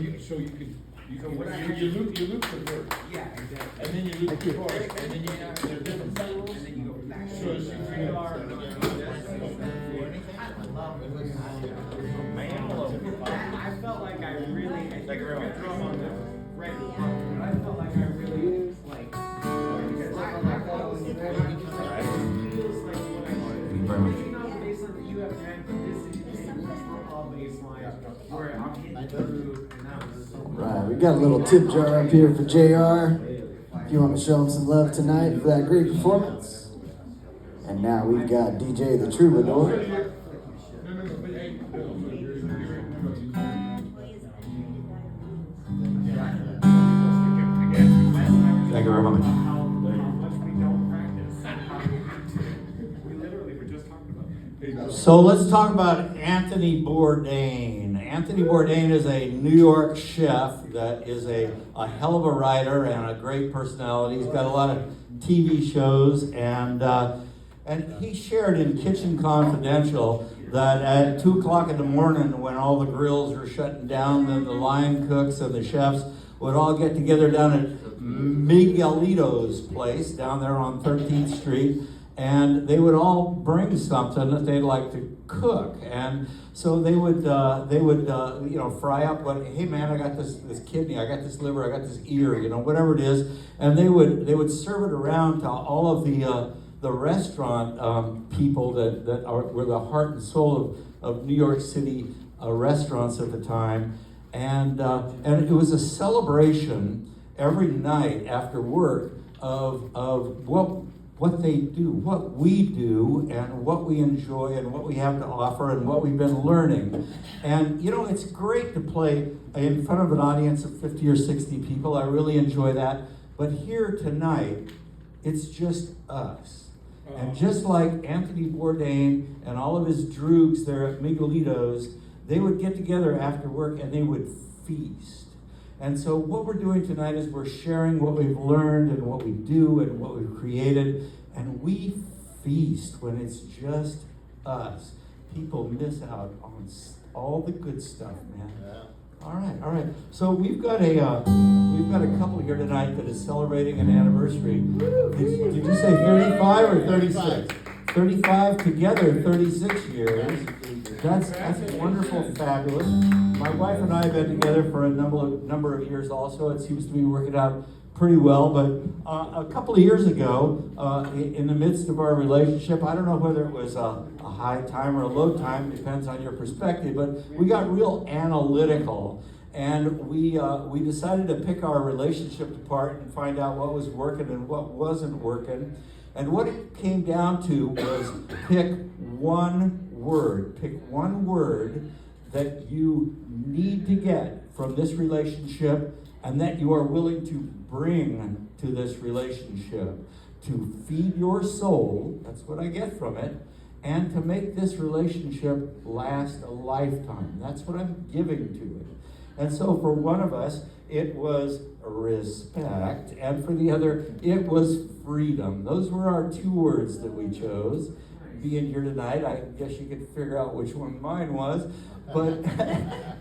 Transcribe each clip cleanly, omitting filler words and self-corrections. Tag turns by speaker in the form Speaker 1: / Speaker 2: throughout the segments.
Speaker 1: you loop the verse.
Speaker 2: Yeah, exactly.
Speaker 1: And then you loop the chorus, and then you have different cycles.
Speaker 2: And then you go back.
Speaker 1: So it's
Speaker 2: I felt like I really, I think we're gonna drum on the record, but I felt like I really, like, feels like what I should. Not based on the you have had, but this is all baseline, where I'm hitting through, and that was so.
Speaker 3: Right, we got a little tip jar up here for JR. If you want to show him some love tonight for that great performance. And now we've got DJ the Troubadour.
Speaker 4: Thank you very much. So let's talk about Anthony Bourdain. Anthony Bourdain is a New York chef that is a hell of a writer and a great personality. He's got a lot of TV shows, and he shared in Kitchen Confidential that at 2 o'clock in the morning, when all the grills were shutting down, then the line cooks and the chefs would all get together down at Miguelito's place down there on 13th Street, and they would all bring something that they'd like to cook. And so they would fry up hey man, I got this kidney, I got this liver, I got this ear, whatever it is, and they would serve it around to all of the restaurant people that were the heart and soul of New York City restaurants at the time. And it was a celebration every night after work of what they do, what we do, and what we enjoy, and what we have to offer, and what we've been learning. And it's great to play in front of an audience of 50 or 60 people. I really enjoy that. But here tonight, it's just us. And just like Anthony Bourdain and all of his droogs there at Miguelito's, they would get together after work and they would feast. And so what we're doing tonight is we're sharing what we've learned and what we do and what we've created. And we feast when it's just us. People miss out on all the good stuff, man. Yeah. All right. So we've got a couple here tonight that is celebrating an anniversary. Did you say 35 or 36? 35 together, 36 years. That's wonderful, fabulous. My wife and I have been together for a number of years also. It seems to be working out pretty well, but a couple of years ago, in the midst of our relationship, I don't know whether it was a high time or a low time, depends on your perspective, but we got real analytical, and we decided to pick our relationship apart and find out what was working and what wasn't working. And what it came down to was pick one word that you need to get from this relationship and that you are willing to bring to this relationship to feed your soul, that's what I get from it, and to make this relationship last a lifetime. That's what I'm giving to it. And so for one of us, it was respect, and for the other, it was freedom. Those were our two words that we chose. Being here tonight, I guess you could figure out which one mine was. But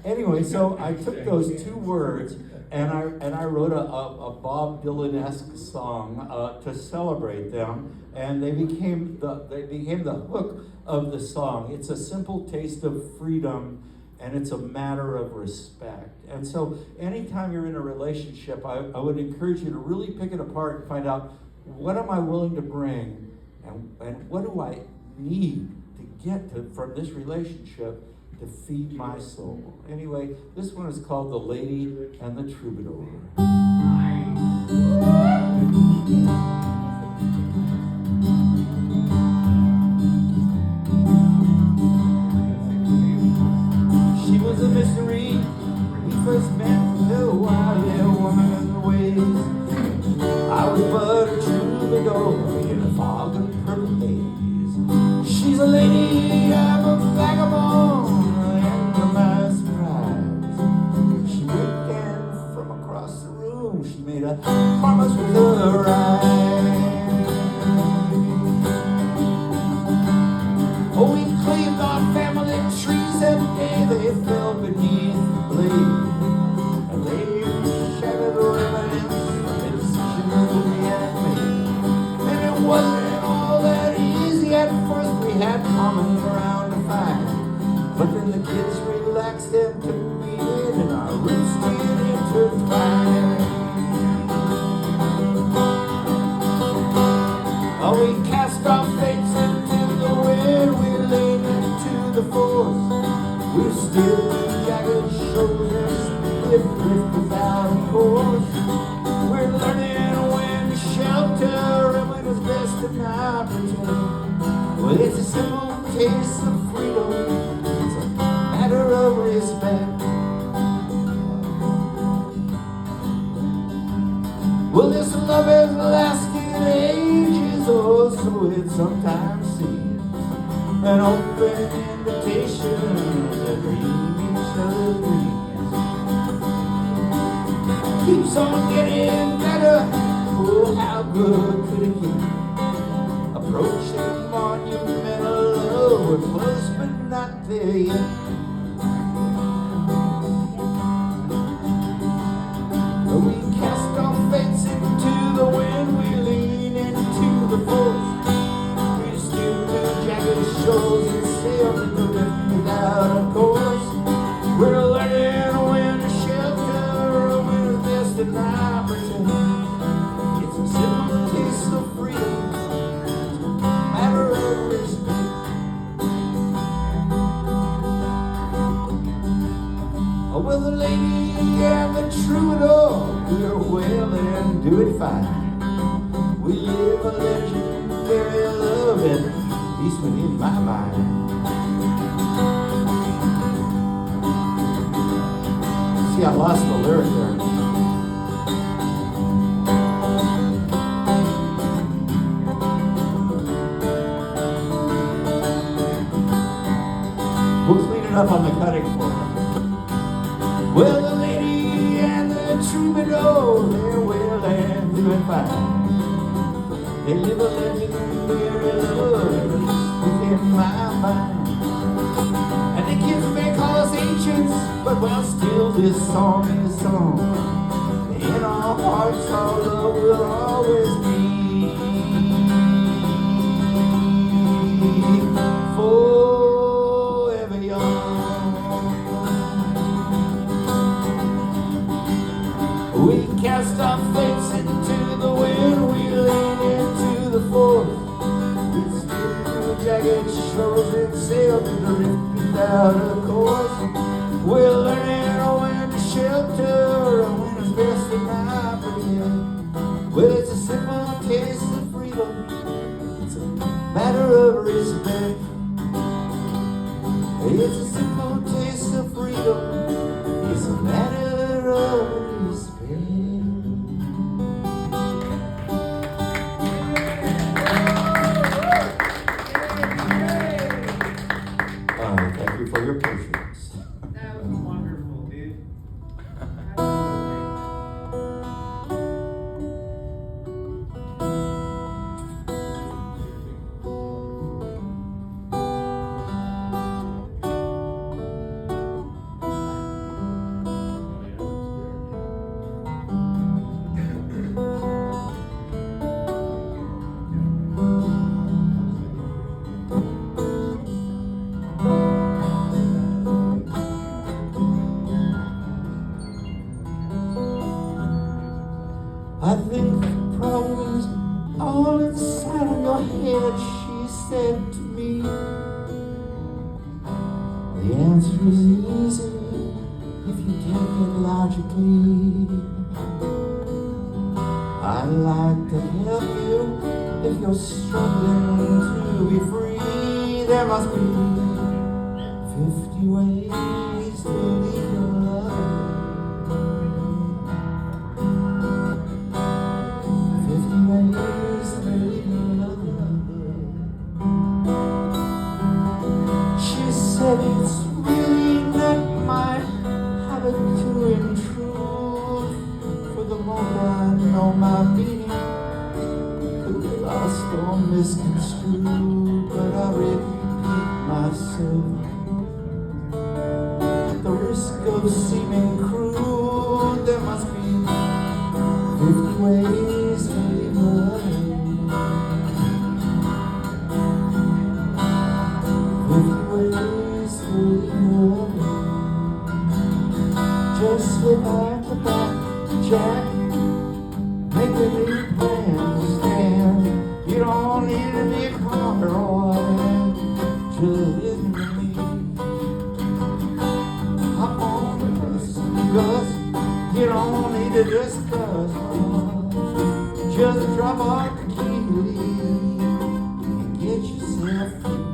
Speaker 4: anyway, so I took those two words and I wrote a Bob Dylan-esque song to celebrate them, and they became the hook of the song. It's a simple taste of freedom, and it's a matter of respect. And so anytime you're in a relationship, I would encourage you to really pick it apart and find out, what am I willing to bring, and what do I need to get from this relationship to feed my soul. Anyway, this one is called The Lady and the Troubadour. She was a mystery. We first met the wild woman in the ways. I was but a troubadour in a fog and purple haze. She's a lady, I'm a vagabond. She made a promise with her eyes. Oh, we cleaved our family trees every day. They fell beneath the blade. taste of freedom. It's a matter of respect. Well, this love has lasted ages, oh, so it sometimes seems an open invitation to dream each other's dreams. Keeps on getting better, oh, how good could it get? Approaching monumental love, we're close but not there yet. We cast our fates into the wind, we lean into the force. We steer to jagged shores and sail to the rift without a course. We're learning when to shelter, when it's best to not pretend. It's a simple taste of freedom, matter of respect. Oh, well, the lady and the troubadour, we're well and do it fine. We live a legendary love, at least within my mind. See, I lost the lyric there. We'll clean it up on the cutting floor. Well, the lady and the troubadour, they're well and doing fine. They live a legendary love within my mind. And the kids may call us ancients, but while still this song is song, in our hearts our love will always be forever young. We cast our fates into the wind, we lean into the force. We steer through jagged shores and sail to the rift without a course. We're learning when to shelter and when it's best to not pretend. Well, it's a simple taste of freedom, it's a matter of respect. It's a simple taste of freedom, it's a matter of respect. Thank you for your patience.
Speaker 2: That was wonderful, dude.
Speaker 4: I think the problem is all inside of your head, she said to me. The answer is easy if you take it logically. I'd like to help you if you're struggling to be free. There must be 50 ways to leave your love. 50 ways to leave your love. She said it's really not my habit to intrude. For the moment I know my meaning could be lost or misconstrued, but I repeat myself at the risk of seeming crude. There must be 50 ways to leave your love. 50 ways to leave your love. Just slip out the back, Jack. Make a big plan to stand. You don't need to be a corner or a man. Just listen to me. Hop on the bus, Gus. You don't need to discuss much. Just drop off the key to leave and get yourself free.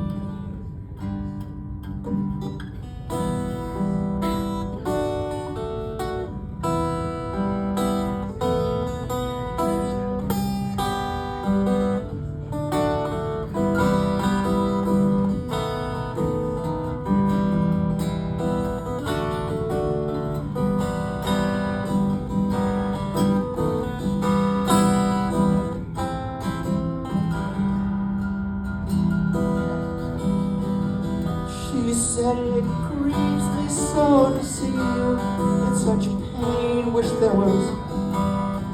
Speaker 4: to see you in such pain. Wish there was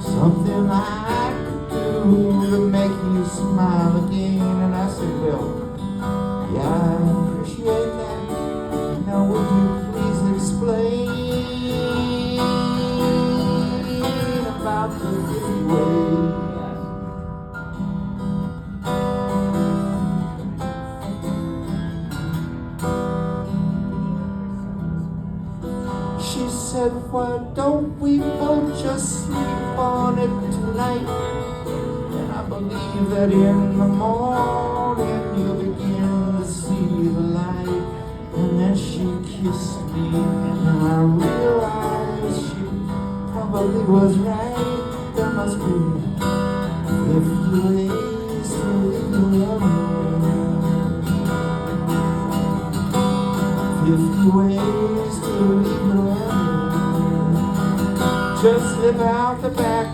Speaker 4: something I could do to make you smile again. And I said, well, yeah, I appreciate that. Now would you please explain about the 50 ways? She said, why don't we both just sleep on it tonight? And I believe that in the morning you'll begin to see the light. And then she kissed me and I realized she probably was right. There must be 50 ways to leave the alone. 50 ways to leave the alone. Just slip out the back,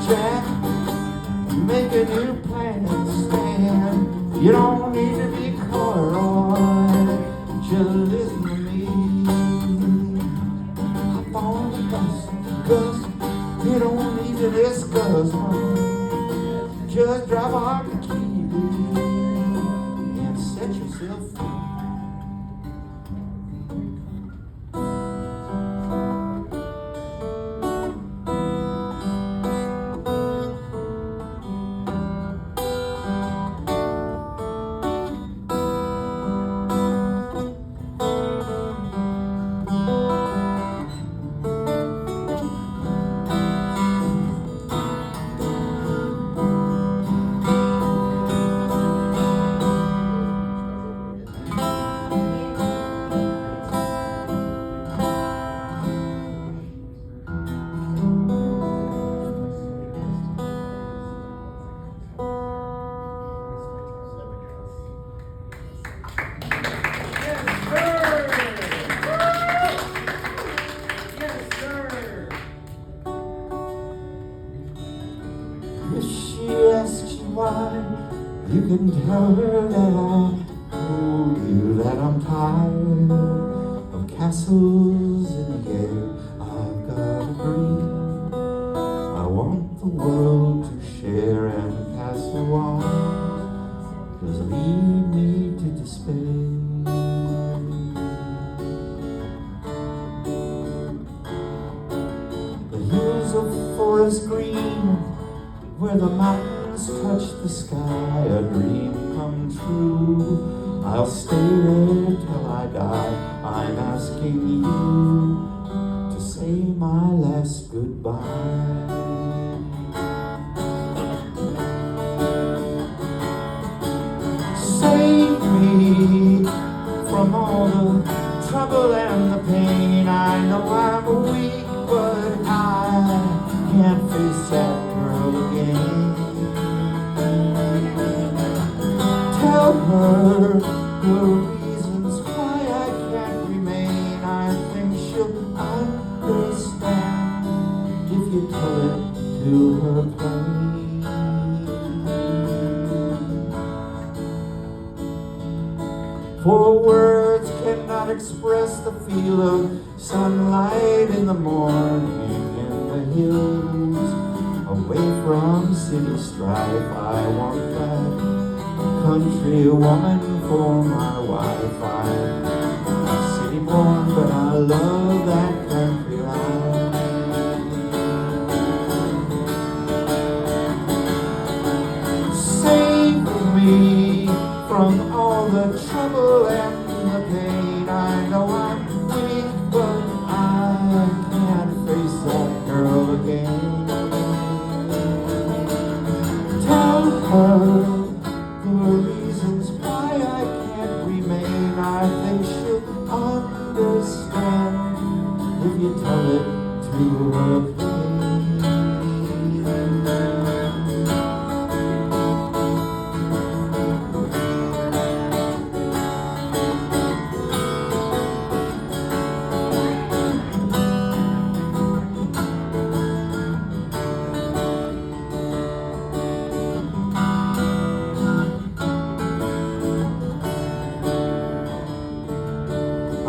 Speaker 4: Jack. Make a new plan and stand. You don't need to be coy. Just listen to me. Hop on the bus, Gus. You don't need to discuss. Just drive off the key and set yourself free. If she asks you why, you can tell her that I told you that I'm tired of castles in the air. I've got a dream I want the world to share, and the castle walls just lead me to despair. The hills of forest green, where the mountains touch the sky, a dream come true. I'll stay there till I die. I'm asking you to say my last goodbye. Save me from all the trouble and the pain. I know I'm weak, but I can't face that girl again. Tell her the reasons why I can't remain. I think she'll understand if you tell it to her plain. For words cannot express the feel of sunlight in the morning in the hills, away from city strife. I want that country woman for my wife. I'm city born, but I love that country life. Save me from all the trouble and the pain. I know I'm weak, but I can't face that girl again. Tell her the reasons why I can't remain. I think she'll understand if you tell it to her plain.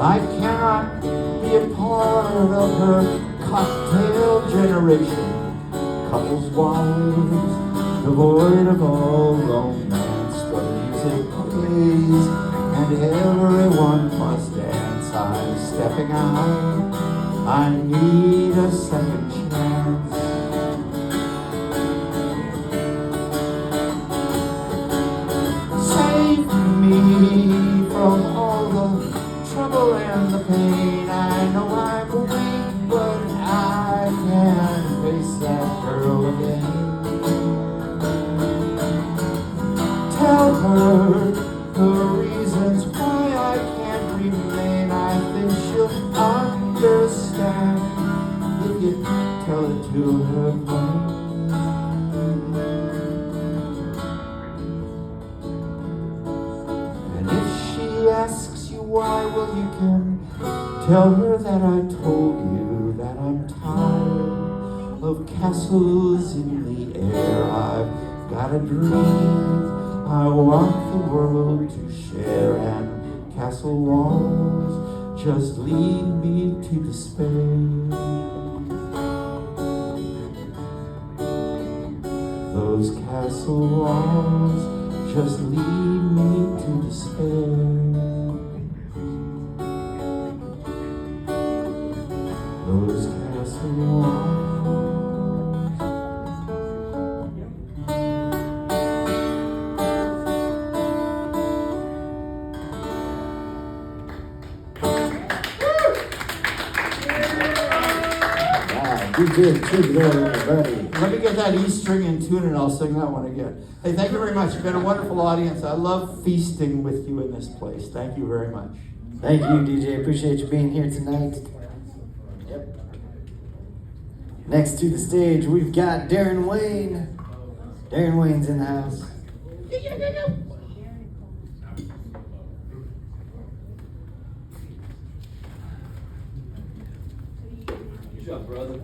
Speaker 4: I cannot be a part of her cocktail generation. Couples, wives, devoid of all romance. The music plays and everyone must dance. I'm stepping out, I need a second chance. Save me from all the trouble and the pain. I know I'm weak, but I can face that girl again. Tell her the reasons why I can't remain. I think she'll understand if you tell it to her plain. And if she asks you why, well, you can tell her that I told you that I'm tired of castles in the air. I've got a dream I want the world to share, and castle walls just lead me to despair. Those castle walls just lead me to despair. Those castle walls.
Speaker 3: DJ Troubadour, everybody.
Speaker 4: Let me get that E string in tune and I'll sing that one again. Hey, thank you very much. You've been a wonderful audience. I love feasting with you in this place. Thank you very much.
Speaker 3: Thank you, DJ. Appreciate you being here tonight. Yep. Next to the stage, we've got Darren Wayne. Darren Wayne's in the house.
Speaker 5: Good job, brother.